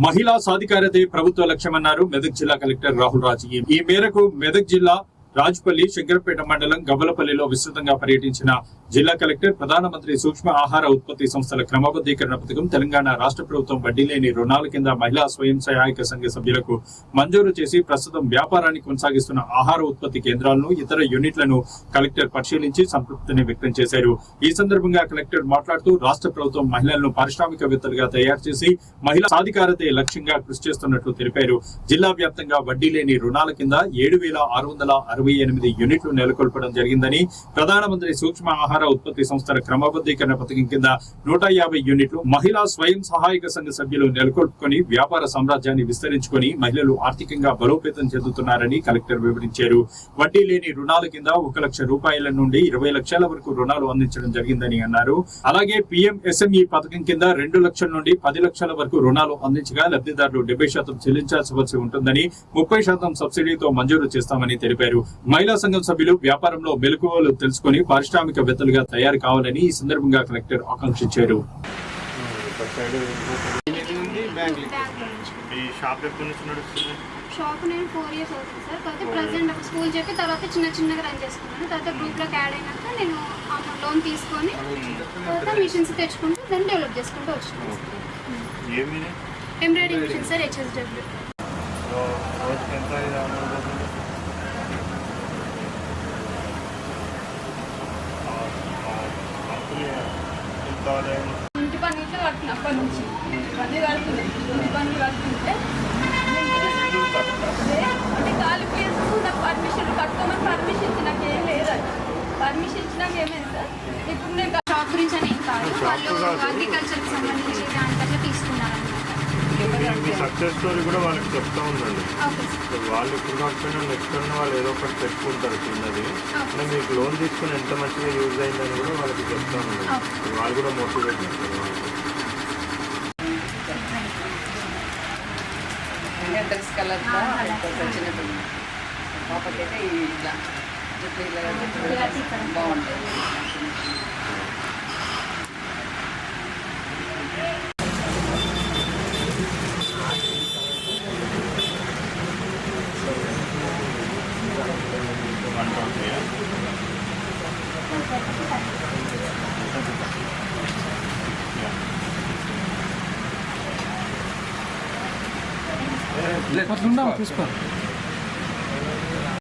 మహిళా సాధికారతే ప్రభుత్వ లక్ష్యమన్నారు మెదక్ జిల్లా కలెక్టర్ రాహుల్ రాజ్. ఈ మేరకు మెదక్ జిల్లా రాజ్పల్లి, శంకరపేట మండలం గవ్వలపల్లిలో విస్తృతంగా పర్యటించిన జిల్లా కలెక్టర్ ప్రధానమంత్రి సూక్ష్మ ఆహార ఉత్పత్తి సంస్థల క్రమబద్ధీకరణ పథకం, తెలంగాణ రాష్ట్ర ప్రభుత్వం వడ్డీ లేని రుణాల కింద మహిళా స్వయం సహాయక సంఘ సభ్యులకు మంజూరు చేసి ప్రస్తుతం వ్యాపారాన్ని కొనసాగిస్తున్న ఆహార ఉత్పత్తి కేంద్రాలను, ఇతర యూనిట్లను కలెక్టర్ పరిశీలించి సంతృప్తిని వ్యక్తం చేశారు. ఈ సందర్భంగా కలెక్టర్ మాట్లాడుతూ రాష్ట్ర ప్రభుత్వం మహిళలను పారిశ్రామికవేత్తలుగా తయారు చేసి మహిళా సాధికారతే లక్ష్యంగా కృషి చేస్తున్నట్లు తెలిపారు. జిల్లా వ్యాప్తంగా వడ్డీ లేని రుణాల కింద 7,668 యూనిట్లు నెలకొల్పడం జరిగిందని, ప్రధానమంత్రి సూక్ష్మ ఆహార ఉత్పత్తి సంస్థల క్రమబద్ధీకరణ పథకం కింద 150 యూనిట్లు మహిళా స్వయం సహాయక సంఘ సభ్యులు నెలకొల్పుకొని వ్యాపార సామ్రాజ్యాన్ని విస్తరించుకొని మహిళలు ఆర్థికంగా బలోపేతం చెందుతున్నారని కలెక్టర్ వివరించారు. వడ్డీ లేని రుణాల కింద 1 లక్ష రూపాయల నుండి 20 లక్షల వరకు రుణాలు అందించడం జరిగిందని అన్నారు. అలాగే PMSME పథకం కింద 2 లక్షల నుండి 10 లక్షల వరకు రుణాలు అందించగా లబ్ధిదారులు 70% చెల్లించాల్సి ఉంటుందని, 30% సబ్సిడీతో మంజూరు చేస్తామని తెలిపారు. మహిళా సంఘం సభ్యులు వ్యాపారంలో మెలకువలు తెలుసుకుని పారిశ్రామికవేత్తలుగా తయారు కావాలని ఈ సందర్భంగా కలెక్టర్ ఆకాంక్షించారు. షాప్ నేను 4 years అవుతుంది సార్. కాకపోతే ప్రజెంట్ స్కూల్ చెప్పి తర్వాత చిన్నగా రన్ చేసుకున్నాను. తర్వాత గ్రూప్లోకి యాడ్ అయినాక నేను లోన్ తీసుకొని తర్వాత మిషన్స్ తెచ్చుకుంటూ దాన్ని డెవలప్ చేసుకుంటూ వచ్చినాను. Embroidery machine sir, HSW. ఇంటి పని ఇట్లా కడుతున్నా అప్పటి నుంచి పని కడుతుంది. ఇంటి పనులు కడుతుంటే అంటే ఖాళీ ప్లేస్ నాకు పర్మిషన్ కట్టుకోమని పర్మిషన్ ఇచ్చి నాకు ఏం లేదు. అది పర్మిషన్ ఇచ్చినాక ఏమైంది సార్, ఇప్పుడు నేను షాప్ గురించి అని ఏం కాదు, వాళ్ళు అగ్రికల్చర్కి సంబంధించి దానికట్లా తీసుకున్నారు మీ సక్సెస్ స్టోరీ కూడా వాళ్ళకి చెప్తా ఉందండి. వాళ్ళు ఇప్పుడు కాకపోయినా నెక్స్ట్ అన్న వాళ్ళు ఏదో ఒకటి పెట్టుకుంటారు చిన్నది. అంటే మీకు లోన్ తీసుకుని ఎంత మంచిగా యూజ్ అయిందని కూడా వాళ్ళకి చెప్తా ఉందండి. వాళ్ళు కూడా మోటివేట్ చేస్తారు. డ్రెస్ కలర్ చిన్నపిల్ల పాపకైతే ఇట్లా బాగుంటుంది. తీసుకో